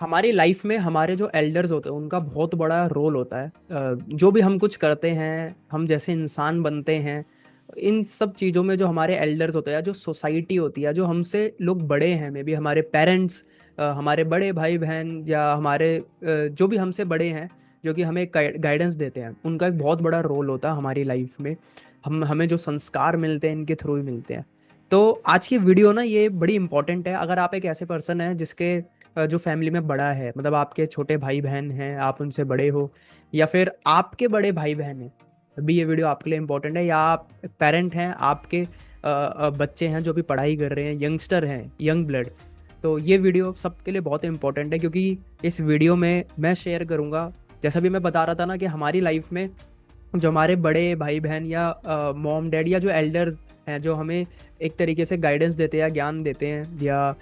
हमारी लाइफ में हमारे जो एल्डर्स होते हैं उनका बहुत बड़ा रोल होता है। जो भी हम कुछ करते हैं, हम जैसे इंसान बनते हैं, इन सब चीज़ों में जो हमारे एल्डर्स होते हैं या जो सोसाइटी होती है, जो हमसे लोग बड़े हैं, मे बी हमारे पेरेंट्स, हमारे बड़े भाई बहन या हमारे जो भी हमसे बड़े हैं, जो कि हमें गाइडेंस देते हैं, उनका एक बहुत बड़ा रोल होता है हमारी लाइफ में। हमें जो संस्कार मिलते हैं इनके थ्रू ही मिलते हैं। तो आज की वीडियो ना ये बड़ी इंपॉर्टेंट है। अगर आप एक ऐसे पर्सन हैं जिसके जो फैमिली में बड़ा है, मतलब आपके छोटे भाई बहन हैं, आप उनसे बड़े हो, या फिर आपके बड़े भाई बहन हैं, अभी ये वीडियो आपके लिए इंपॉर्टेंट है। या आप पेरेंट हैं, आपके बच्चे हैं जो भी पढ़ाई कर रहे हैं, यंगस्टर हैं, यंग ब्लड, तो ये वीडियो सबके लिए बहुत इंपॉर्टेंट है। क्योंकि इस वीडियो में मैं शेयर करूँगा, जैसा भी मैं बता रहा था ना, कि हमारी लाइफ में जो हमारे बड़े भाई बहन या मॉम डैड या जो एल्डर्स हैं, जो हमें एक तरीके से गाइडेंस देते हैं या ज्ञान देते हैं या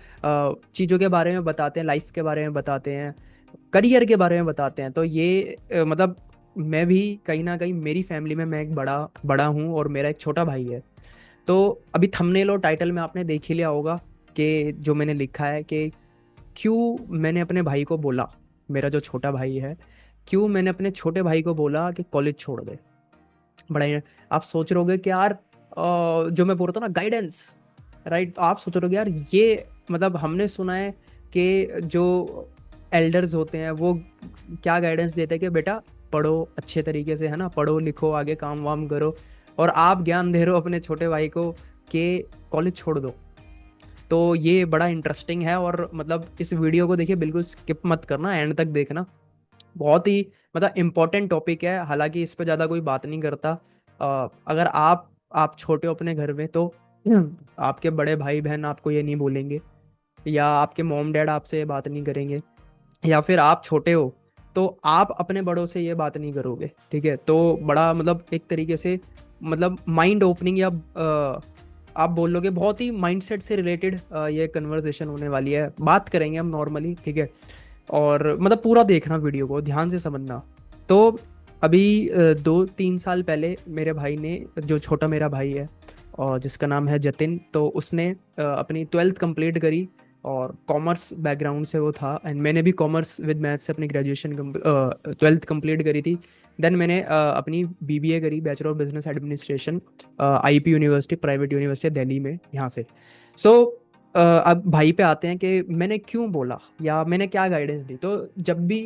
चीज़ों के बारे में बताते हैं, लाइफ के बारे में बताते हैं, करियर के बारे में बताते हैं, तो ये मतलब मैं भी कहीं ना कहीं, मेरी फैमिली में मैं एक बड़ा बड़ा हूँ और मेरा एक छोटा भाई है। तो अभी थंबनेल और टाइटल में आपने देख ही लिया होगा कि जो मैंने लिखा है कि क्यों मैंने अपने भाई को बोला, मेरा जो छोटा भाई है, क्यों मैंने अपने छोटे भाई को बोला कि कॉलेज छोड़ दे। बड़ा ही आप सोच रहोगे कि यार जो मैं बोल रहा था ना, गाइडेंस, राइट, आप सोच रहोगे यार ये, मतलब हमने सुना है कि जो एल्डर्स होते हैं वो क्या गाइडेंस देते हैं कि बेटा पढ़ो अच्छे तरीके से, है ना, पढ़ो लिखो आगे काम वाम करो, और आप ज्ञान दे रहे हो अपने छोटे भाई को कि कॉलेज छोड़ दो। तो ये बड़ा इंटरेस्टिंग है, और मतलब इस वीडियो को देखिए, बिल्कुल स्किप मत करना, एंड तक देखना। बहुत ही मतलब इम्पोर्टेंट टॉपिक है, हालांकि इस पर ज़्यादा कोई बात नहीं करता। अगर आप छोटे हो अपने घर में, तो आपके बड़े भाई बहन आपको ये नहीं बोलेंगे, या आपके मॉम डैड आपसे ये बात नहीं करेंगे, या फिर आप छोटे हो तो आप अपने बड़ों से ये बात नहीं करोगे, ठीक है। तो बड़ा मतलब एक तरीके से मतलब माइंड ओपनिंग, या आप बोल लोगे बहुत ही माइंडसेट से रिलेटेड ये कन्वर्सेशन होने वाली है, बात करेंगे हम नॉर्मली, ठीक है। और मतलब पूरा देखना, वीडियो को ध्यान से समझना। तो अभी 2-3 साल पहले मेरे भाई ने, जो छोटा मेरा भाई है और जिसका नाम है जतिन, तो उसने अपनी 12th कंप्लीट करी, और कॉमर्स बैकग्राउंड से वो था, एंड मैंने भी कॉमर्स विद मैथ से अपनी ग्रेजुएशन 12th कंप्लीट करी थी। देन मैंने अपनी बीबीए करी, bachelor of business administration, IP university, private university Delhi में, यहाँ से। सो अब भाई पे आते हैं कि मैंने क्यों बोला या मैंने क्या गाइडेंस दी। तो जब भी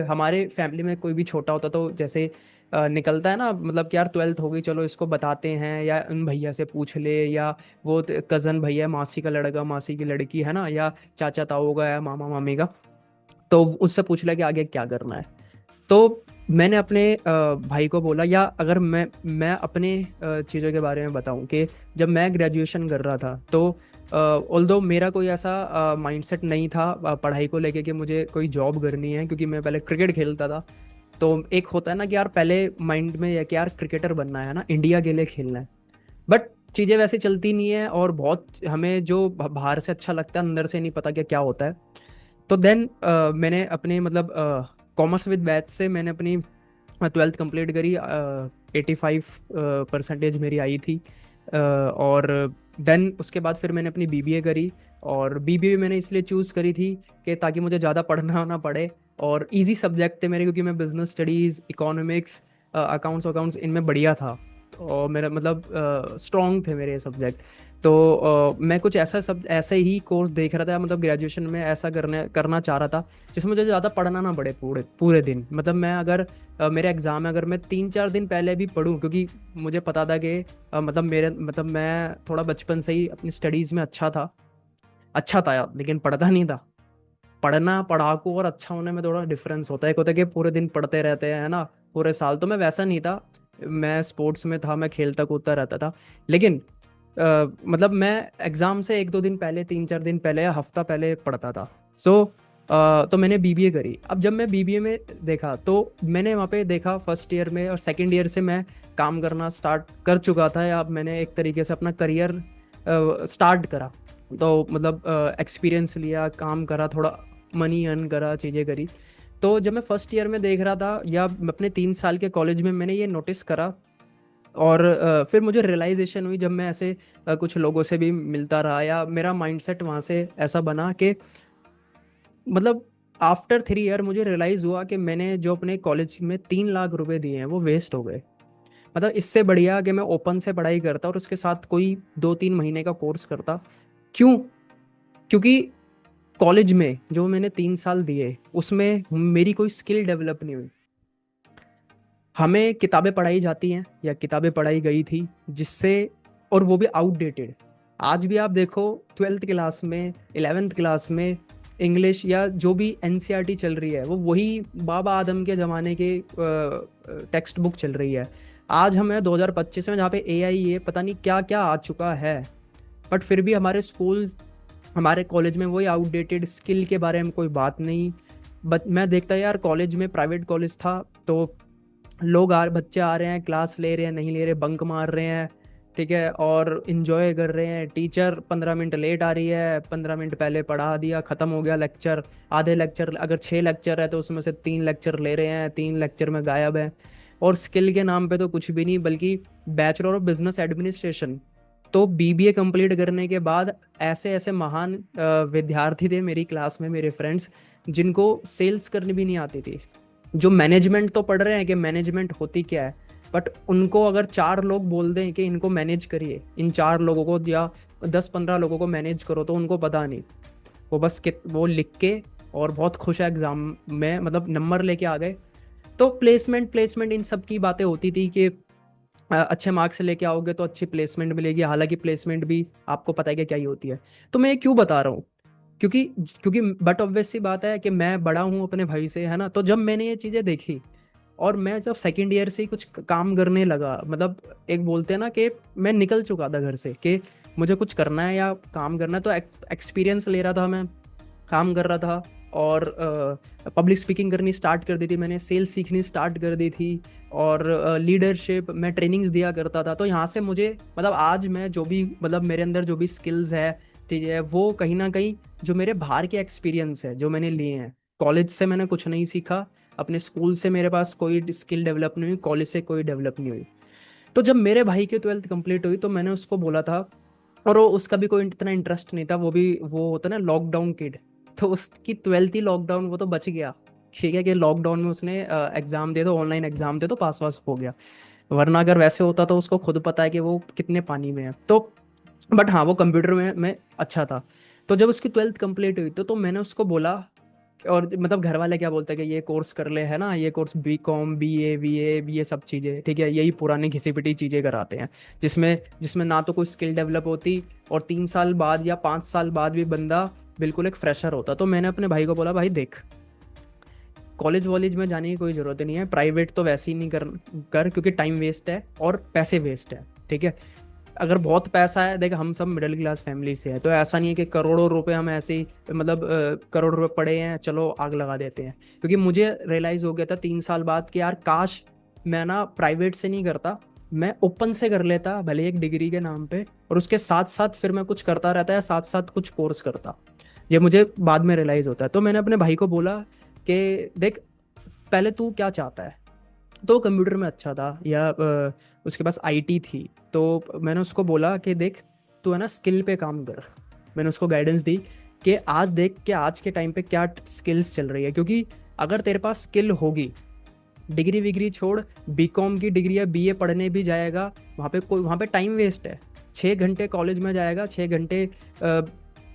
हमारे फैमिली में कोई भी छोटा होता, तो जैसे निकलता है ना, मतलब कि यार 12th हो गई, चलो इसको बताते हैं, या उन भैया से पूछ ले, या वो कज़न भैया, मासी का लड़का, मासी की लड़की, है ना, या चाचा ताऊ का, या मामा मामी का, तो उससे पूछ ले कि आगे क्या करना है। तो मैंने अपने भाई को बोला, या अगर मैं अपने चीज़ों के बारे में बताऊं, कि जब मैं ग्रेजुएशन कर रहा था, तो ऑल्दो मेरा कोई ऐसा माइंडसेट नहीं था पढ़ाई को लेके कि मुझे कोई जॉब करनी है, क्योंकि मैं पहले क्रिकेट खेलता था। तो एक होता है ना कि यार पहले माइंड में है कि यार क्रिकेटर बनना है ना, इंडिया के लिए खेलना है। बट चीज़ें वैसे चलती नहीं है, और बहुत हमें जो बाहर से अच्छा लगता है, अंदर से नहीं पता क्या क्या होता है। तो देन मैंने अपने मतलब कॉमर्स विद मैथ से मैंने अपनी 12th कंप्लीट करी, 85% मेरी आई थी। और देन उसके बाद फिर मैंने अपनी बीबीए करी, और बीबीए मैंने इसलिए चूज़ करी थी कि ताकि मुझे ज़्यादा पढ़ना ना पड़े, और इजी सब्जेक्ट थे मेरे, क्योंकि मैं business studies, economics, accounts accounts इनमें बढ़िया था, और मेरा मतलब स्ट्रॉन्ग थे मेरे सब्जेक्ट। तो मैं कुछ ऐसा सब ऐसे ही कोर्स देख रहा था, मतलब ग्रेजुएशन में ऐसा करना करना चाह रहा था जिसमें मुझे ज़्यादा पढ़ना ना पड़े पूरे पूरे दिन। मतलब मैं अगर मेरे एग्ज़ाम है, अगर मैं 3-4 दिन पहले भी पढूं, क्योंकि मुझे पता था कि मतलब मैं थोड़ा बचपन से ही अपनी स्टडीज़ में अच्छा था यार, लेकिन पढ़ता नहीं था। पढ़ना, पढ़ाकू और अच्छा होने में थोड़ा डिफरेंस होता है। एक होता है कि पूरे दिन पढ़ते रहते हैं, है ना, पूरे साल। तो मैं वैसा नहीं था, मैं स्पोर्ट्स में था, मैं खेलता कूदता रहता था। लेकिन मतलब मैं एग्ज़ाम से 1-2 दिन पहले, 3-4 दिन पहले या हफ्ता पहले पढ़ता था। सो तो मैंने बीबीए करी। अब जब मैं बीबीए में देखा, तो मैंने वहाँ पे देखा फर्स्ट ईयर में और सेकंड ईयर से मैं काम करना स्टार्ट कर चुका था, या अब मैंने एक तरीके से अपना करियर स्टार्ट करा। तो मतलब एक्सपीरियंस लिया, काम करा, थोड़ा मनी अर्न करा, चीज़ें करी। तो जब मैं फर्स्ट ईयर में देख रहा था, या अपने 3 साल के कॉलेज में, मैंने ये नोटिस करा, और फिर मुझे रियलाइजेशन हुई जब मैं ऐसे कुछ लोगों से भी मिलता रहा, या मेरा माइंडसेट वहाँ से ऐसा बना कि मतलब आफ्टर 3 ईयर मुझे रियलाइज़ हुआ कि मैंने जो अपने कॉलेज में 3 लाख रुपए दिए हैं वो वेस्ट हो गए। मतलब इससे बढ़िया कि मैं ओपन से पढ़ाई करता और उसके साथ कोई 2-3 महीने का कोर्स करता। क्यों? क्योंकि कॉलेज में जो मैंने 3 साल दिए उसमें मेरी कोई स्किल डेवलप नहीं हुई। हमें किताबें पढ़ाई जाती हैं या किताबें पढ़ाई गई थी जिससे, और वो भी आउटडेटेड। आज भी आप देखो 12th क्लास में, 11th क्लास में इंग्लिश या जो भी एनसीईआरटी चल रही है वो वही बाबा आदम के ज़माने के टेक्स्ट बुक चल रही है। आज हम हैं 2025 में, जहाँ पे एआई ये पता नहीं क्या क्या आ चुका है, बट फिर भी हमारे स्कूल, हमारे कॉलेज में वही आउटडेटेड स्किल के बारे में कोई बात नहीं। बट मैं देखता यार कॉलेज में, प्राइवेट कॉलेज था, तो बच्चे आ रहे हैं, क्लास ले रहे हैं, नहीं ले रहे, बंक मार रहे हैं, ठीक है, और इन्जॉय कर रहे हैं। टीचर 15 मिनट लेट आ रही है, 15 मिनट पहले पढ़ा दिया, ख़त्म हो गया लेक्चर। आधे लेक्चर, अगर 6 लेक्चर है तो उसमें से 3 लेक्चर ले रहे हैं, 3 लेक्चर में गायब है। और स्किल के नाम पे तो कुछ भी नहीं, बल्कि बैचलर ऑफ बिजनेस एडमिनिस्ट्रेशन। तो बीबीए कंप्लीट करने के बाद ऐसे ऐसे महान विद्यार्थी थे मेरी क्लास में, मेरे फ्रेंड्स, जिनको सेल्स करनी भी नहीं आती थी, जो मैनेजमेंट तो पढ़ रहे हैं कि मैनेजमेंट होती क्या है, बट उनको अगर 4 लोग बोल दें कि इनको मैनेज करिए, इन 4 लोगों को या 10-15 लोगों को मैनेज करो, तो उनको पता नहीं। वो बस वो लिख के और बहुत खुश है एग्जाम में, मतलब नंबर लेके आ गए। तो प्लेसमेंट प्लेसमेंट इन सब की बातें होती थी कि अच्छे मार्क्स लेके आओगे तो अच्छी प्लेसमेंट मिलेगी। हालांकि प्लेसमेंट भी आपको पता है कि क्या ही होती है। तो मैं ये क्यों बता रहा हूँ? क्योंकि क्योंकि बट ऑब्वियस सी बात है कि मैं बड़ा हूँ अपने भाई से, है ना। तो जब मैंने ये चीज़ें देखी और मैं जब सेकेंड ईयर से ही कुछ काम करने लगा, मतलब एक बोलते हैं ना कि मैं निकल चुका था घर से कि मुझे कुछ करना है या काम करना है, तो एक्सपीरियंस ले रहा था मैं, काम कर रहा था, और पब्लिक स्पीकिंग करनी स्टार्ट कर दी थी मैंने, सेल्स सीखनी स्टार्ट कर दी थी, और लीडरशिप मैं ट्रेनिंग्स दिया करता था। तो यहाँ से मुझे, मतलब आज मैं जो भी, मतलब मेरे अंदर जो भी स्किल्स है, ठीक है, वो कहीं ना कहीं जो मेरे बाहर के एक्सपीरियंस है जो मैंने लिए हैं। कॉलेज से मैंने कुछ नहीं सीखा, अपने स्कूल से मेरे पास कोई स्किल डेवलप नहीं हुई, कॉलेज से कोई डेवलप नहीं हुई। तो जब मेरे भाई की 12th कंप्लीट हुई तो मैंने उसको बोला था, और वो उसका भी कोई इतना इंटरेस्ट नहीं था, वो भी वो होता ना लॉकडाउन किड, तो उसकी 12th ही लॉकडाउन, वो तो बच गया। ठीक है कि लॉकडाउन में उसने एग्जाम दे दो, ऑनलाइन एग्जाम दे दो, पास वास हो गया। वरना अगर वैसे होता तो उसको खुद पता है कि वो कितने पानी में है। तो बट हाँ, वो कंप्यूटर में मैं अच्छा था। तो जब उसकी 12th कंप्लीट हुई तो मैंने उसको बोला, और मतलब घर वाले क्या बोलते हैं कि ये कोर्स कर ले, है ना, ये कोर्स B.Com BA ये सब चीज़ें, ठीक है, यही पुरानी घिसी पिटी चीज़ें कराते हैं, जिसमें जिसमें ना तो कोई स्किल डेवलप होती, और 3 साल बाद या 5 साल बाद भी बंदा बिल्कुल एक फ्रेशर होता। तो मैंने अपने भाई को बोला, भाई देख, कॉलेज वॉलेज में जाने की कोई ज़रूरत नहीं है, प्राइवेट तो वैसे ही नहीं कर क्योंकि टाइम वेस्ट है और पैसे वेस्ट है, ठीक है। अगर बहुत पैसा है, देख हम सब मिडिल क्लास फैमिली से हैं, तो ऐसा नहीं है कि करोड़ों रुपए हम ऐसे ही, मतलब करोड़ रुपए पड़े हैं चलो आग लगा देते हैं। क्योंकि मुझे रियलाइज़ हो गया था 3 साल बाद कि यार काश मैं ना प्राइवेट से नहीं करता, मैं ओपन से कर लेता, भले एक डिग्री के नाम पे, और उसके साथ साथ फिर मैं कुछ करता रहता है, साथ साथ कुछ कोर्स करता। ये मुझे बाद में रियलाइज़ होता है। तो मैंने अपने भाई को बोला कि देख, पहले तू क्या चाहता है। तो कंप्यूटर में अच्छा था, या उसके पास आईटी थी। तो मैंने उसको बोला कि देख, तू है ना स्किल पे काम कर। मैंने उसको गाइडेंस दी कि आज देख कि आज के टाइम पे क्या स्किल्स चल रही है, क्योंकि अगर तेरे पास स्किल होगी, डिग्री विग्री छोड़, B.Com की डिग्री या BA पढ़ने भी जाएगा, वहाँ पे टाइम वेस्ट है। 6 घंटे कॉलेज में जाएगा, 6 घंटे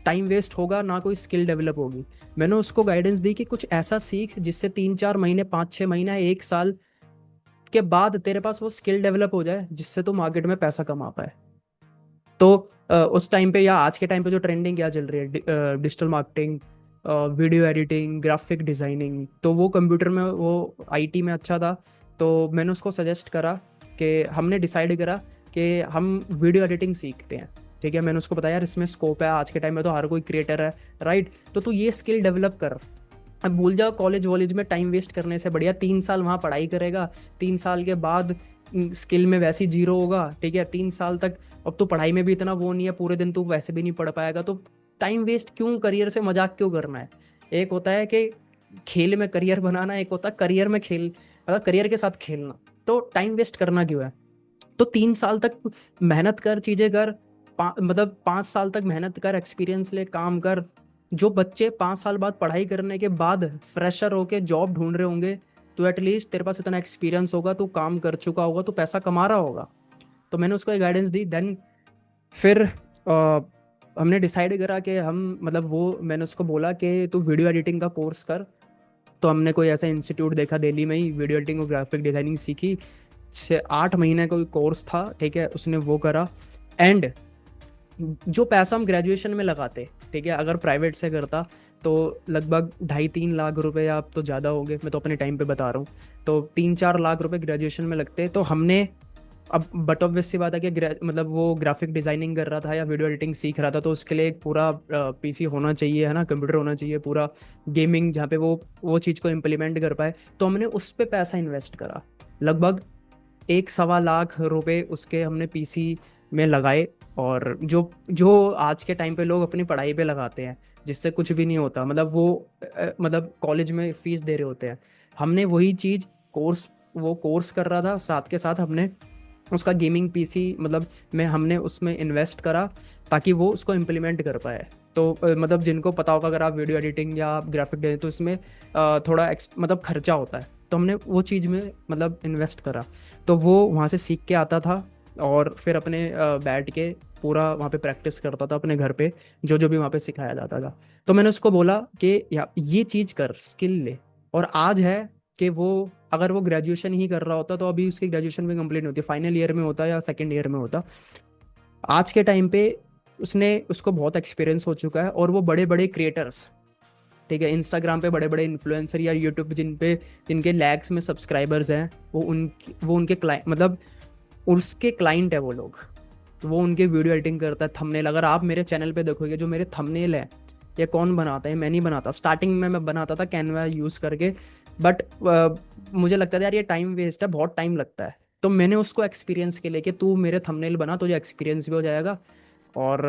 टाइम वेस्ट होगा, ना कोई स्किल डेवलप होगी। मैंने उसको गाइडेंस दी कि कुछ ऐसा सीख जिससे 3-4 महीने, 5-6 महीना, 1 साल के बाद तेरे पास वो स्किल डेवलप हो जाए जिससे तू मार्केट में पैसा कमा पाए। तो उस टाइम पे या आज के टाइम पे जो ट्रेंडिंग क्या चल रही है, digital marketing, video editing, graphic designing, तो वो कंप्यूटर में, वो आईटी में अच्छा था। तो मैंने उसको सजेस्ट करा कि हमने डिसाइड करा कि हम वीडियो एडिटिंग सीखते हैं। ठीक है, मैंने उसको बताया यार इसमें स्कोप है, आज के टाइम में तो हर कोई क्रिएटर है, राइट। तो तू ये स्किल डेवलप कर। अब भूल जाओ कॉलेज वॉलेज में टाइम वेस्ट करने से बढ़िया 3 साल वहाँ पढ़ाई करेगा। 3 साल के बाद स्किल में वैसे ही जीरो होगा, ठीक है, 3 साल तक। अब तो पढ़ाई में भी इतना वो नहीं है, पूरे दिन तू वैसे भी नहीं पढ़ पाएगा, तो टाइम वेस्ट क्यों, करियर से मजाक क्यों करना है। एक होता है कि खेल में करियर बनाना, एक होता है करियर में खेल, मतलब करियर के साथ खेलना। तो टाइम वेस्ट करना क्यों है। तो 3 साल तक मेहनत कर, चीजें कर, मतलब 5 साल तक मेहनत कर, एक्सपीरियंस ले, काम कर, जो बच्चे 5 साल बाद पढ़ाई करने के बाद फ्रेशर होके जॉब ढूंढ रहे होंगे, तो एटलीस्ट तेरे पास इतना एक्सपीरियंस होगा, तू काम कर चुका होगा, तू पैसा कमा रहा होगा। तो मैंने उसको एक गाइडेंस दी। देन फिर हमने डिसाइड करा कि हम मतलब वो मैंने उसको बोला कि तू वीडियो एडिटिंग का कोर्स कर। तो हमने कोई ऐसा इंस्टीट्यूट देखा दिल्ली में ही, वीडियो एडिटिंग और ग्राफिक डिजाइनिंग सीखी। 6-8 महीने कोई कोर्स था, ठीक है, उसने वो करा। एंड जो पैसा हम ग्रेजुएशन में लगाते, ठीक है, अगर प्राइवेट से करता तो लगभग 2.5-3 लाख रुपए, या अब तो ज़्यादा हो गए, मैं तो अपने टाइम पे बता रहा हूँ, तो 3-4 लाख रुपए ग्रेजुएशन में लगते। तो हमने अब बट ऑब्वियस सी बात है कि मतलब वो ग्राफिक डिजाइनिंग कर रहा था या वीडियो एडिटिंग सीख रहा था, तो उसके लिए एक पूरा पीसी होना चाहिए, है ना, कंप्यूटर होना चाहिए पूरा, गेमिंग, जहाँ पे वो चीज़ को इम्प्लीमेंट कर पाए। तो हमने उस पर पैसा इन्वेस्ट करा, लगभग 1-1.25 लाख रुपए उसके हमने पीसी में लगाए। और जो जो आज के टाइम पे लोग अपनी पढ़ाई पे लगाते हैं, जिससे कुछ भी नहीं होता, मतलब वो मतलब कॉलेज में फीस दे रहे होते हैं, हमने वही चीज़, कोर्स, वो कोर्स कर रहा था, साथ के साथ हमने उसका गेमिंग पीसी मतलब में हमने उसमें इन्वेस्ट करा, ताकि वो उसको इम्प्लीमेंट कर पाए। तो मतलब जिनको पता होगा, अगर आप वीडियो एडिटिंग या आप ग्राफिक डिजाइन, तो इसमें थोड़ा मतलब खर्चा होता है, तो हमने वो चीज़ में मतलब इन्वेस्ट करा। तो वो वहाँ से सीख के आता था, और फिर अपने बैठ के पूरा वहाँ पे प्रैक्टिस करता था अपने घर पे, जो जो भी वहाँ पे सिखाया जाता था। तो मैंने उसको बोला कि ये चीज़ कर, स्किल ले। और आज है कि वो, अगर वो ग्रेजुएशन ही कर रहा होता तो अभी उसकी ग्रेजुएशन भी कंप्लीट नहीं होती, फाइनल ईयर में होता या सेकेंड ईयर में होता। आज के टाइम पे उसको बहुत एक्सपीरियंस हो चुका है, और वो बड़े बड़े क्रिएटर्स, ठीक है, इंस्टाग्राम पे बड़े बड़े इन्फ्लुएंसर या यूट्यूब जिनके लैक्स में सब्सक्राइबर्स हैं, वो उनके क्लाइंट, मतलब उसके क्लाइंट है वो लोग। वो उनके वीडियो एडिटिंग करता है, थंबनेल। अगर आप मेरे चैनल पे देखोगे, जो मेरे थंबनेल है, ये कौन बनाता है? मैं नहीं बनाता। स्टार्टिंग में मैं बनाता था कैनवा यूज़ करके, बट मुझे लगता था यार ये टाइम वेस्ट है, बहुत टाइम लगता है। तो मैंने उसको एक्सपीरियंस के लिए कि तू मेरे थंबनेल बना, तुझे एक्सपीरियंस भी हो जाएगा, और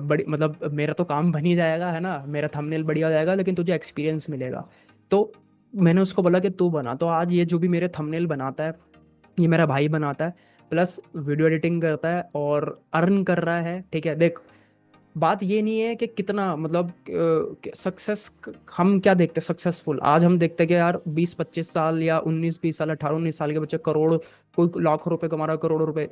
बड़ी मतलब मेरा तो काम बन ही जाएगा, है ना, मेरा थंबनेल बढ़िया हो जाएगा, लेकिन तुझे एक्सपीरियंस मिलेगा। तो मैंने उसको बोला कि तू बना। तो आज ये जो भी मेरे थंबनेल बनाता है, ये मेरा भाई बनाता है, प्लस वीडियो एडिटिंग करता है और अर्न कर रहा है, ठीक है। देख, बात ये नहीं है कि कितना मतलब सक्सेस, हम क्या देखते हैं सक्सेसफुल, आज हम देखते हैं कि यार 20-25 साल या 19-20 साल, 18-19 साल के बच्चे करोड़, कोई लाखों रुपए कमा रहा है, करोड़ों रुपए।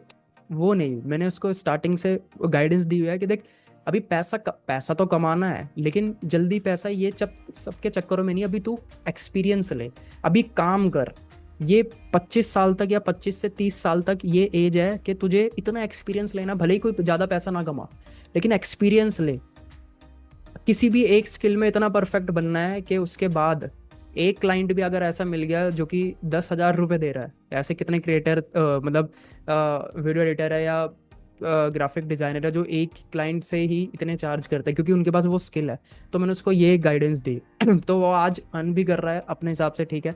वो नहीं, मैंने उसको स्टार्टिंग से गाइडेंस दी हुई है कि देख, अभी पैसा तो कमाना है, लेकिन जल्दी पैसा ये सबके चक्करों में नहीं, अभी तू एक्सपीरियंस ले, अभी काम कर। ये 25 साल तक या 25 से 30 साल तक ये एज है कि तुझे इतना एक्सपीरियंस लेना, भले ही कोई ज़्यादा पैसा ना कमा, लेकिन एक्सपीरियंस ले। किसी भी एक स्किल में इतना परफेक्ट बनना है कि उसके बाद एक क्लाइंट भी अगर ऐसा मिल गया जो कि 10,000 रुपये दे रहा है, ऐसे कितने क्रिएटर मतलब वीडियो एडिटर है या ग्राफिक डिजाइनर है जो एक क्लाइंट से ही इतने चार्ज करते हैं, क्योंकि उनके पास वो स्किल है। तो मैंने उसको ये गाइडेंस दी। तो वो आज अर्न भी कर रहा है अपने हिसाब से, ठीक है,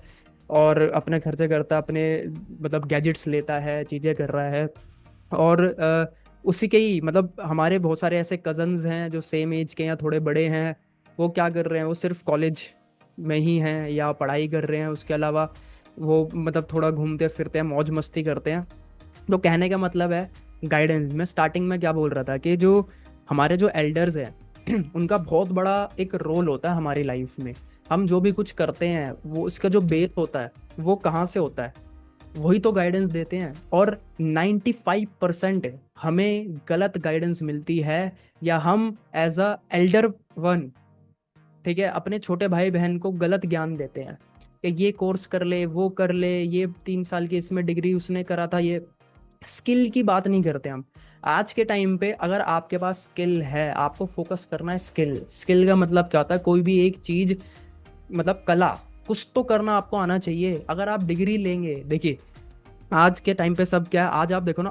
और अपने खर्चे करता है, अपने मतलब गैजेट्स लेता है, चीज़ें कर रहा है। और उसी के ही मतलब हमारे बहुत सारे ऐसे कजन्स हैं जो सेम एज के या थोड़े बड़े हैं, वो क्या कर रहे हैं, वो सिर्फ कॉलेज में ही हैं या पढ़ाई कर रहे हैं, उसके अलावा वो मतलब थोड़ा घूमते फिरते हैं, मौज मस्ती करते हैं। तो कहने का मतलब है गाइडेंस। मैं स्टार्टिंग में क्या बोल रहा था कि जो हमारे जो एल्डर्स हैं उनका बहुत बड़ा एक रोल होता है हमारी लाइफ में। हम जो भी कुछ करते हैं, वो उसका जो बेस होता है वो कहाँ से होता है, वही तो गाइडेंस देते हैं। और 95% हमें गलत गाइडेंस मिलती है, या हम एज अ एल्डर वन, ठीक है, अपने छोटे भाई बहन को गलत ज्ञान देते हैं कि ये कोर्स कर ले, वो कर ले, ये 3 साल की इसमें डिग्री उसने करा था। ये स्किल की बात नहीं करते हम। आज के टाइम पे अगर आपके पास स्किल है, आपको फोकस करना है स्किल। स्किल का मतलब क्या होता है? कोई भी एक चीज, मतलब कला, कुछ तो करना आपको आना चाहिए। अगर आप डिग्री लेंगे, देखिए आज के टाइम पे सब क्या है, आज आप देखो ना,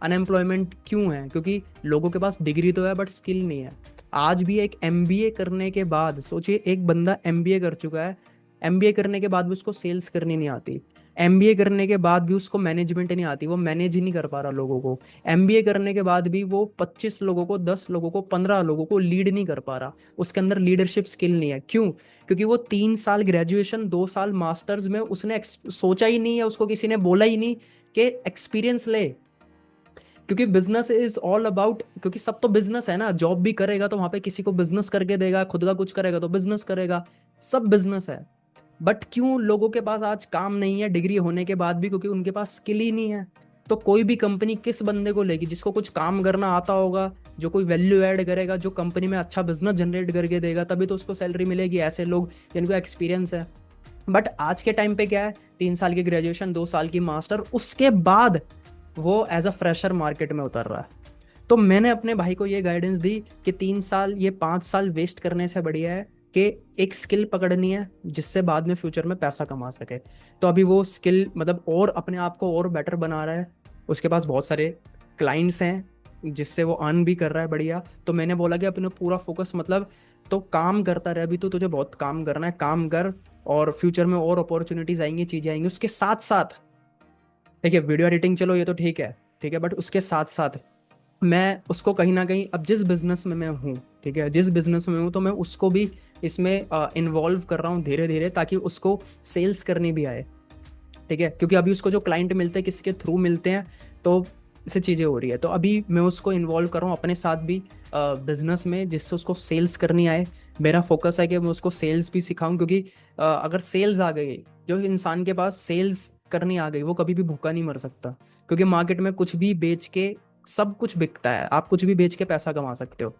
अनएम्प्लॉयमेंट क्यों है? क्योंकि लोगों के पास डिग्री तो है बट स्किल नहीं है। आज भी एक एमबीए करने के बाद, सोचिए एक बंदा एमबीए कर चुका है, एमबीए करने के बाद भी उसको सेल्स करनी नहीं आती, एमबीए करने के बाद भी उसको मैनेजमेंट नहीं आती, वो मैनेज ही नहीं कर पा रहा लोगों को, एमबीए करने के बाद भी वो 25 लोगों को, 10 लोगों को, 15 लोगों को लीड नहीं कर पा रहा, उसके अंदर लीडरशिप स्किल नहीं है। क्यों? क्योंकि वो 3 साल ग्रेजुएशन, 2 साल मास्टर्स में उसने सोचा ही नहीं है, उसको किसी ने बोला ही नहीं कि एक्सपीरियंस ले। क्योंकि बिजनेस इज ऑल अबाउट, क्योंकि सब तो बिजनेस है ना, जॉब भी करेगा तो वहां पे किसी को बिजनेस करके देगा, खुद का कुछ करेगा तो बिजनेस करेगा, सब बिजनेस है। बट क्यों लोगों के पास आज काम नहीं है डिग्री होने के बाद भी? क्योंकि उनके पास स्किल ही नहीं है। तो कोई भी कंपनी किस बंदे को लेगी जिसको कुछ काम करना आता होगा, जो कोई वैल्यू ऐड करेगा, जो कंपनी में अच्छा बिजनेस जनरेट करके देगा, तभी तो उसको सैलरी मिलेगी। ऐसे लोग जिनको एक्सपीरियंस है। बट आज के टाइम पे क्या है, 3 साल की ग्रेजुएशन, 2 साल की मास्टर, उसके बाद वो एज अ फ्रेशर मार्केट में उतर रहा है। तो मैंने अपने भाई को ये गाइडेंस दी कि 3 साल, ये 5 साल वेस्ट करने से बढ़िया है कि एक स्किल पकड़नी है जिससे बाद में फ्यूचर में पैसा कमा सके। तो अभी वो स्किल मतलब और अपने आप को और बेटर बना रहा है। उसके पास बहुत सारे क्लाइंट्स हैं जिससे वो अर्न भी कर रहा है बढ़िया। तो मैंने बोला कि अपने पूरा फोकस मतलब तो काम करता रहे, अभी तो तुझे बहुत काम करना है, काम कर, और फ्यूचर में और अपॉर्चुनिटीज आएंगी, चीजें आएंगी। उसके साथ साथ देखिए वीडियो एडिटिंग चलो ये तो ठीक है, ठीक है, बट उसके साथ साथ मैं उसको कहीं ना कहीं, अब जिस बिजनेस में मैं हूँ, ठीक है, जिस बिजनेस में हूँ, तो मैं उसको भी इसमें इन्वॉल्व कर रहा हूँ धीरे धीरे, ताकि उसको सेल्स करनी भी आए। ठीक है, क्योंकि अभी उसको जो क्लाइंट मिलते हैं किसके थ्रू मिलते हैं, तो इससे चीज़ें हो रही है। तो अभी मैं उसको इन्वॉल्व कर रहा हूँ अपने साथ भी बिजनेस में, जिससे उसको सेल्स करनी आए। मेरा फोकस है कि मैं उसको सेल्स भी सिखाऊं, क्योंकि अगर सेल्स आ गई, जो इंसान के पास सेल्स करनी आ गई, वो कभी भी भूखा नहीं मर सकता। क्योंकि मार्केट में कुछ भी बेच के सब कुछ बिकता है, आप कुछ भी बेच के पैसा कमा सकते हो।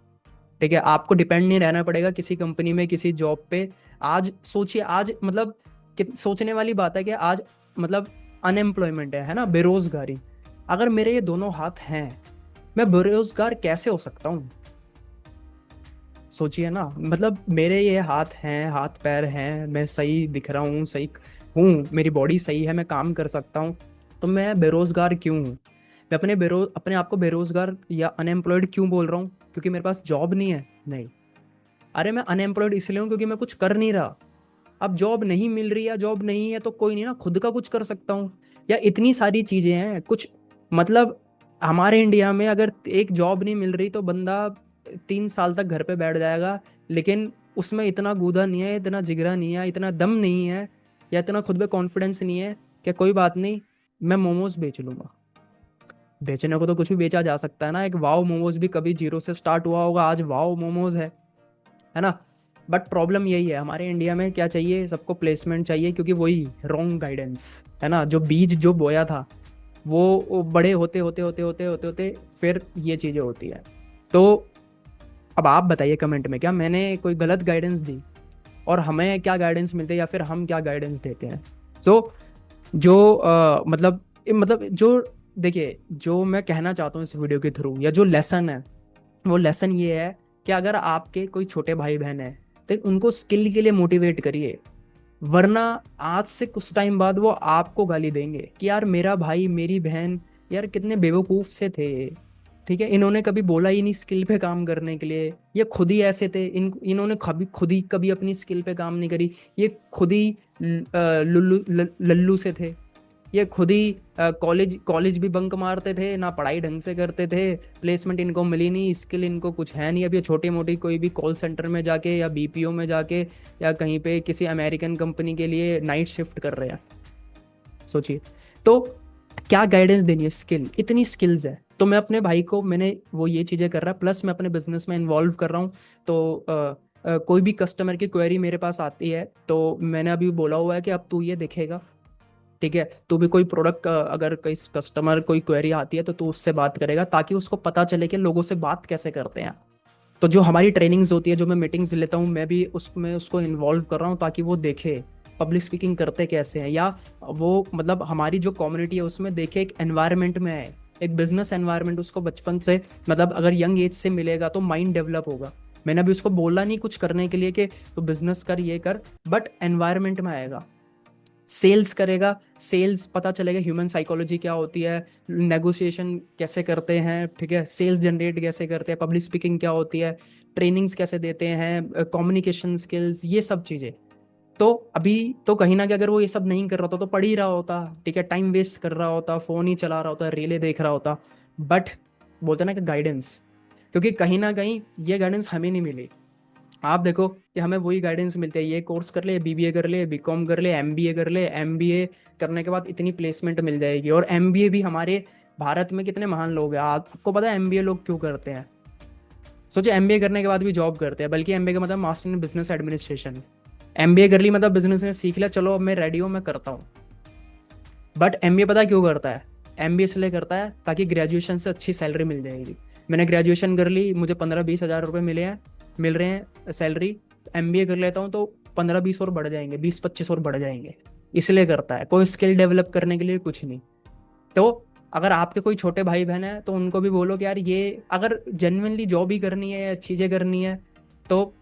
ठीक है, आपको डिपेंड नहीं रहना पड़ेगा किसी कंपनी में, किसी जॉब पे। आज सोचिए, आज मतलब सोचने वाली बात है कि आज मतलब अनएम्प्लॉयमेंट है ना, बेरोजगारी। अगर मेरे ये दोनों हाथ हैं, मैं बेरोजगार कैसे हो सकता हूँ? सोचिए ना, मतलब मेरे ये हाथ हैं, हाथ पैर हैं, मैं सही दिख रहा हूँ, सही हूँ, मेरी बॉडी सही है, मैं काम कर सकता हूँ, तो मैं बेरोजगार क्यों हूँ? मैं अपने आप को बेरोजगार या अनएम्प्लॉयड क्यों बोल रहा हूँ? क्योंकि मेरे पास जॉब नहीं है? नहीं। अरे मैं अनएम्प्लॉयड इसलिए हूँ क्योंकि मैं कुछ कर नहीं रहा। अब जॉब नहीं मिल रही, या जॉब नहीं है तो कोई नहीं ना, खुद का कुछ कर सकता हूँ। या इतनी सारी चीजें हैं कुछ, मतलब हमारे इंडिया में अगर एक जॉब नहीं मिल रही तो बंदा 3 साल तक घर पे बैठ जाएगा, लेकिन उसमें इतना गूदा नहीं है, इतना जिगरा नहीं है, इतना दम नहीं है, या इतना खुद पे कॉन्फिडेंस नहीं है कि कोई बात नहीं, मैं मोमोज बेच लूंगा। बेचने को तो कुछ भी बेचा जा सकता है ना। एक वाओ मोमोज भी कभी जीरो से स्टार्ट हुआ होगा, आज वाओ मोमोज है ना। बट प्रॉब्लम यही है, हमारे इंडिया में क्या चाहिए, सबको प्लेसमेंट चाहिए, क्योंकि वही रॉन्ग गाइडेंस है ना, जो बीज जो बोया था वो बड़े होते होते होते होते होते होते फिर ये चीज़ें होती है। तो अब आप बताइए कमेंट में, क्या मैंने कोई गलत गाइडेंस दी, और हमें क्या गाइडेंस मिलते हैं, या फिर हम क्या गाइडेंस देते हैं? सो जो मतलब जो देखिए, जो मैं कहना चाहता हूँ इस वीडियो के थ्रू, या जो लेसन है, वो लेसन ये है कि अगर आपके कोई छोटे भाई बहन है तो उनको स्किल के लिए मोटिवेट करिए। वरना आज से कुछ टाइम बाद वो आपको गाली देंगे कि यार मेरा भाई मेरी बहन यार कितने बेवकूफ से थे, ठीक है, इन्होंने कभी बोला ही नहीं स्किल पे काम करने के लिए, ये खुद ही ऐसे थे, इन्होंने खुद ही कभी अपनी स्किल पे काम नहीं करी, ये खुद ही लल्लू से थे, ये खुद ही कॉलेज कॉलेज भी बंक मारते थे, ना पढ़ाई ढंग से करते थे, प्लेसमेंट इनको मिली नहीं, स्किल इनको कुछ है नहीं। अब ये छोटी मोटी कोई भी कॉल सेंटर में जाके, या बीपीओ में जाके, या कहीं पे किसी अमेरिकन कंपनी के लिए नाइट शिफ्ट कर रहे हैं। सोचिए, तो क्या गाइडेंस देनी है? स्किल, इतनी स्किल्स है। तो मैं अपने भाई को, मैंने वो ये चीज़ें कर रहा है, प्लस मैं अपने बिजनेस में इन्वॉल्व कर रहा हूँ। तो कोई भी कस्टमर की क्वेरी मेरे पास आती है तो मैंने अभी बोला हुआ है कि अब तू ये देखेगा, ठीक है, तो भी कोई प्रोडक्ट अगर कोई कस्टमर कोई क्वेरी आती है तो तू उससे बात करेगा, ताकि उसको पता चले कि लोगों से बात कैसे करते हैं। तो जो हमारी ट्रेनिंग्स होती है, जो मैं मीटिंग्स लेता हूँ, मैं भी उसमें उसको इन्वॉल्व कर रहा हूँ, ताकि वो देखे पब्लिक स्पीकिंग करते कैसे हैं, या वो मतलब हमारी जो कम्युनिटी है उसमें देखे, एक एनवायरनमेंट में है, एक बिजनेस एनवायरनमेंट उसको बचपन से, मतलब अगर यंग एज से मिलेगा तो माइंड डेवलप होगा। मैंने अभी उसको बोला नहीं कुछ करने के लिए कि तो बिजनेस कर, ये कर, बट एनवायरनमेंट में आएगा, सेल्स करेगा, सेल्स पता चलेगा ह्यूमन साइकोलॉजी क्या होती है, नेगोशिएशन कैसे करते हैं, ठीक है, सेल्स जनरेट कैसे करते हैं, पब्लिक स्पीकिंग क्या होती है, ट्रेनिंग्स कैसे देते हैं, कम्युनिकेशन स्किल्स, ये सब चीज़ें। तो अभी तो कहीं ना कहीं अगर वो ये सब नहीं कर रहा होता तो पढ़ ही रहा होता, ठीक है, टाइम वेस्ट कर रहा होता, फ़ोन ही चला रहा होता, रीलें देख रहा होता। बट बोलते ना कि गाइडेंस, क्योंकि कहीं ना कहीं ये गाइडेंस हमें नहीं मिली। आप देखो कि हमें वही गाइडेंस मिलती है, ये कोर्स कर ले, बीबीए कर ले, बीकॉम कर ले, एमबीए कर ले, एमबीए करने के बाद इतनी प्लेसमेंट मिल जाएगी, और एमबीए भी हमारे भारत में कितने महान लोग हैं। आपको पता है एमबीए लोग क्यों करते हैं? सोचिए, एमबीए करने के बाद भी जॉब करते हैं, बल्कि एमबीए का मतलब master in business administration. MBA कर ली मतलब बिजनेस ने सीख लिया, चलो अब मैं रेडी हूँ, मैं करता हूँ। बट एमबीए पता क्यों करता है? एमबीए इसलिए करता है ताकि ग्रेजुएशन से अच्छी सैलरी मिल जाएगी। मैंने ग्रेजुएशन कर ली, मुझे 15-20 हज़ार रुपये मिल रहे हैं सैलरी, एमबीए कर लेता हूँ तो 15-20 और बढ़ जाएंगे, 20-25 और बढ़ जाएंगे। इसलिए करता है, कोई स्किल डेवलप करने के लिए कुछ नहीं। तो अगर आपके कोई छोटे भाई बहन है तो उनको भी बोलो कि यार ये अगर जेन्युइनली जॉब ही करनी है या चीज़ें करनी है तो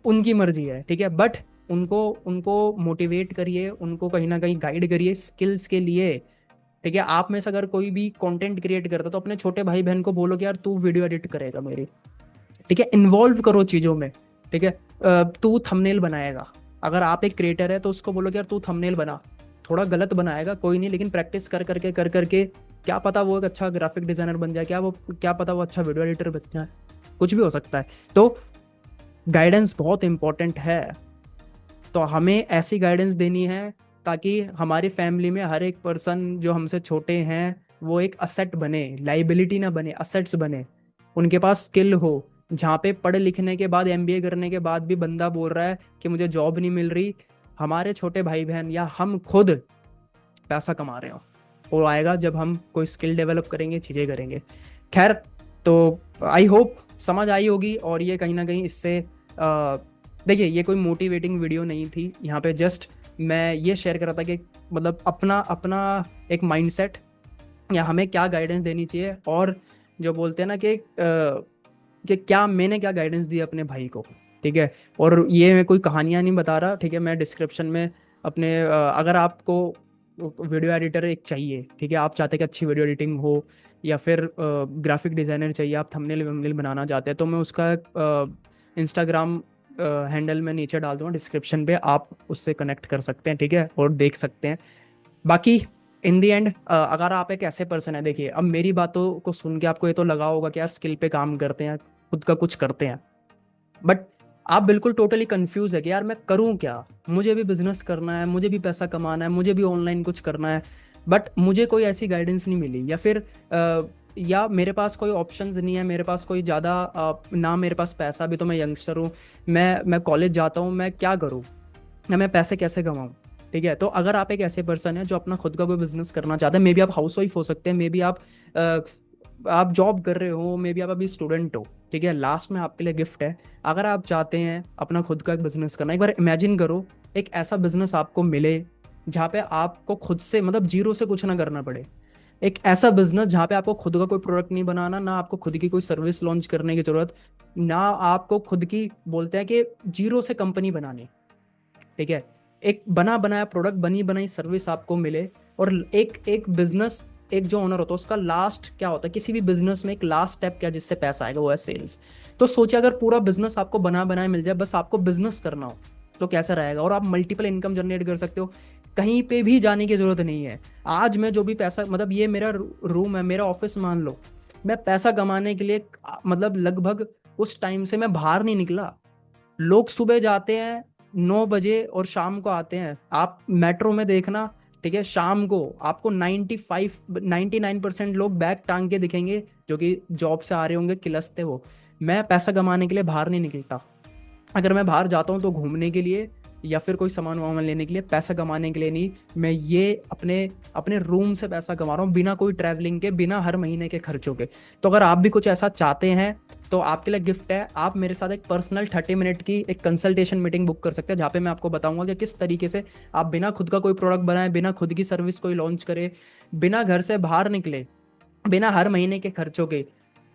उनकी मर्जी है, ठीक है। बट उनको उनको मोटिवेट करिए, उनको कहीं ना कहीं गाइड करिए स्किल्स के लिए, ठीक है। आप में से अगर कोई भी कंटेंट क्रिएट करता है तो अपने छोटे भाई बहन को बोलो कि यार तू वीडियो एडिट करेगा मेरी, ठीक है। इन्वॉल्व करो चीज़ों में, ठीक है। तू थंबनेल बनाएगा, अगर आप एक क्रिएटर है तो उसको बोलो कि यार तू थंबनेल बना। थोड़ा गलत बनाएगा कोई नहीं, लेकिन प्रैक्टिस कर करके क्या पता वो एक अच्छा ग्राफिक डिजाइनर बन जाए, क्या पता वो अच्छा वीडियो एडिटर बन जाए, कुछ भी हो सकता है। तो गाइडेंस बहुत इंपॉर्टेंट है। तो हमें ऐसी गाइडेंस देनी है ताकि हमारी फैमिली में हर एक पर्सन जो हमसे छोटे हैं वो एक असेट बने, लाइबिलिटी ना बने, असेट्स बने। उनके पास स्किल हो, जहाँ पे पढ़ लिखने के बाद एमबीए करने के बाद भी बंदा बोल रहा है कि मुझे जॉब नहीं मिल रही, हमारे छोटे भाई बहन या हम खुद पैसा कमा रहे हो। वो आएगा जब हम कोई स्किल डेवलप करेंगे, चीज़ें करेंगे। खैर, तो आई होप समझ आई होगी। और ये कहीं ना कहीं इससे देखिए, ये कोई मोटिवेटिंग वीडियो नहीं थी, यहाँ पे जस्ट मैं ये शेयर कर रहा था कि मतलब अपना अपना एक माइंडसेट या हमें क्या गाइडेंस देनी चाहिए, और जो बोलते हैं ना कि क्या मैंने क्या गाइडेंस दी अपने भाई को, ठीक है। और ये मैं कोई कहानियाँ नहीं बता रहा, ठीक है। मैं डिस्क्रिप्शन में अपने अगर आपको वीडियो एडिटर एक चाहिए, ठीक है, आप चाहते हैं कि अच्छी वीडियो एडिटिंग हो, या फिर ग्राफिक डिज़ाइनर चाहिए, आप थंबनेल वंबनेल बनाना चाहते हैं, तो मैं उसका इंस्टाग्राम हैंडल में नीचे डाल दूँगा डिस्क्रिप्शन पे, आप उससे कनेक्ट कर सकते हैं, ठीक है, और देख सकते हैं। बाकी इन दी एंड अगर आप एक ऐसे पर्सन है, देखिए अब मेरी बातों को सुन के आपको ये तो लगा होगा कि यार स्किल पे काम करते हैं, खुद का कुछ करते हैं, बट आप बिल्कुल टोटली कंफ्यूज है कि यार मैं करूं क्या, मुझे भी बिजनेस करना है, मुझे भी पैसा कमाना है, मुझे भी ऑनलाइन कुछ करना है, बट मुझे कोई ऐसी गाइडेंस नहीं मिली, या फिर या मेरे पास कोई ऑप्शंस नहीं है, मेरे पास कोई ज़्यादा ना मेरे पास पैसा, भी तो मैं यंगस्टर हूँ, मैं कॉलेज जाता हूँ, मैं क्या करूँ, या मैं पैसे कैसे कमाऊँ, ठीक है। तो अगर आप एक ऐसे पर्सन है जो अपना खुद का कोई बिजनेस करना चाहते हैं, मे बी आप हाउस वाइफ हो सकते हैं, मे बी आप जॉब कर रहे हो, मे बी आप अभी स्टूडेंट हो, ठीक है। लास्ट में आपके लिए गिफ्ट है, अगर आप चाहते हैं अपना खुद का बिजनेस करना, एक बार इमेजिन करो एक ऐसा बिजनेस आपको मिले जहाँ पे आपको खुद से मतलब जीरो से कुछ ना करना पड़े। एक ऐसा बिजनेस जहाँ पे आपको खुद का कोई प्रोडक्ट नहीं बनाना, ना आपको खुद की कोई सर्विस लॉन्च करने की जरूरत, ना आपको खुद की बोलते हैं कि जीरो से कंपनी बनानी, ठीक है। एक बना बनाया प्रोडक्ट, बनी बनाई सर्विस आपको मिले। और एक एक बिजनेस, एक जो ओनर होता है उसका लास्ट क्या होता है, किसी भी बिजनेस में एक लास्ट स्टेप क्या जिससे पैसा आएगा, वो है सेल्स। तो सोचिए अगर पूरा बिजनेस आपको बना बनाया मिल जाए, बस आपको बिजनेस करना हो, तो कैसा रहेगा। और आप मल्टीपल इनकम जनरेट कर सकते हो, कहीं पे भी जाने की जरूरत नहीं है। आज मैं जो भी पैसा, मतलब ये मेरा रूम है, मेरा ऑफिस मान लो, मैं पैसा कमाने के लिए मतलब लगभग उस टाइम से मैं बाहर नहीं निकला। लोग सुबह जाते हैं 9 बजे और शाम को आते हैं, आप मेट्रो में देखना, ठीक है, शाम को आपको 99% लोग बैग टांग के दिखेंगे, जो कि जॉब से आ रहे होंगे किलसते हो। मैं पैसा कमाने के लिए बाहर नहीं निकलता, अगर मैं बाहर जाता हूँ तो घूमने के लिए या फिर कोई सामान वामान लेने के लिए, पैसा कमाने के लिए नहीं। मैं ये अपने अपने रूम से पैसा कमा रहा हूँ, बिना कोई ट्रैवलिंग के, बिना हर महीने के खर्चों के। तो अगर आप भी कुछ ऐसा चाहते हैं तो आपके लिए गिफ्ट है, आप मेरे साथ एक पर्सनल 30 मिनट की एक कंसल्टेशन मीटिंग बुक कर सकते हैं, जहाँ पे मैं आपको बताऊंगा कि किस तरीके से आप बिना खुद का कोई प्रोडक्ट बनाए, बिना खुद की सर्विस कोई लॉन्च करे, बिना घर से बाहर निकले, बिना हर महीने के खर्चों के,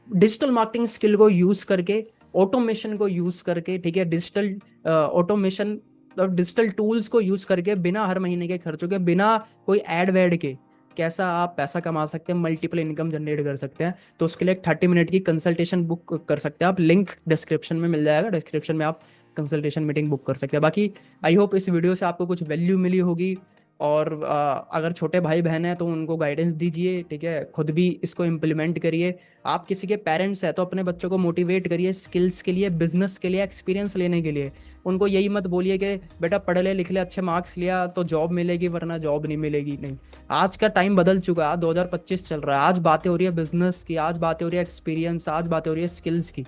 डिजिटल मार्केटिंग स्किल को यूज करके, ऑटोमेशन को यूज करके, ठीक है, डिजिटल ऑटोमेशन और डिजिटल टूल्स को यूज करके, बिना हर महीने के खर्चों के, बिना कोई एड वेड के, कैसा आप पैसा कमा सकते हैं, मल्टीपल इनकम जनरेट कर सकते हैं। तो उसके लिए एक 30 मिनट की कंसल्टेशन बुक कर सकते हैं आप, लिंक डिस्क्रिप्शन में मिल जाएगा, डिस्क्रिप्शन में आप कंसल्टेशन मीटिंग बुक कर सकते हैं। बाकी आई होप इस वीडियो से आपको कुछ वैल्यू मिली होगी। और अगर छोटे भाई बहन हैं तो उनको गाइडेंस दीजिए, ठीक है, खुद भी इसको इम्प्लीमेंट करिए। आप किसी के पेरेंट्स हैं तो अपने बच्चों को मोटिवेट करिए स्किल्स के लिए, बिजनेस के लिए, एक्सपीरियंस लेने के लिए। उनको यही मत बोलिए कि बेटा पढ़ ले लिख ले, अच्छे मार्क्स लिया तो जॉब मिलेगी वरना जॉब नहीं मिलेगी। नहीं, आज का टाइम बदल चुका है, 2025 चल रहा है, आज बातें हो रही है बिजनेस की, आज बातें हो रही है एक्सपीरियंस, आज बातें हो रही है स्किल्स की।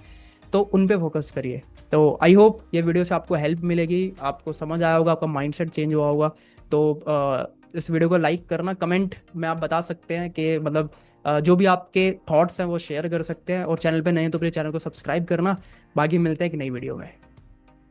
तो उन पे फोकस करिए। तो आई होप ये वीडियो से आपको हेल्प मिलेगी, आपको समझ आया होगा, आपका माइंडसेट चेंज हुआ होगा। तो इस वीडियो को लाइक करना, कमेंट में आप बता सकते हैं कि मतलब जो भी आपके थॉट्स हैं वो शेयर कर सकते हैं, और चैनल पे नए हैं तो प्लीज चैनल को सब्सक्राइब करना। बाकी मिलते हैं एक नई वीडियो में।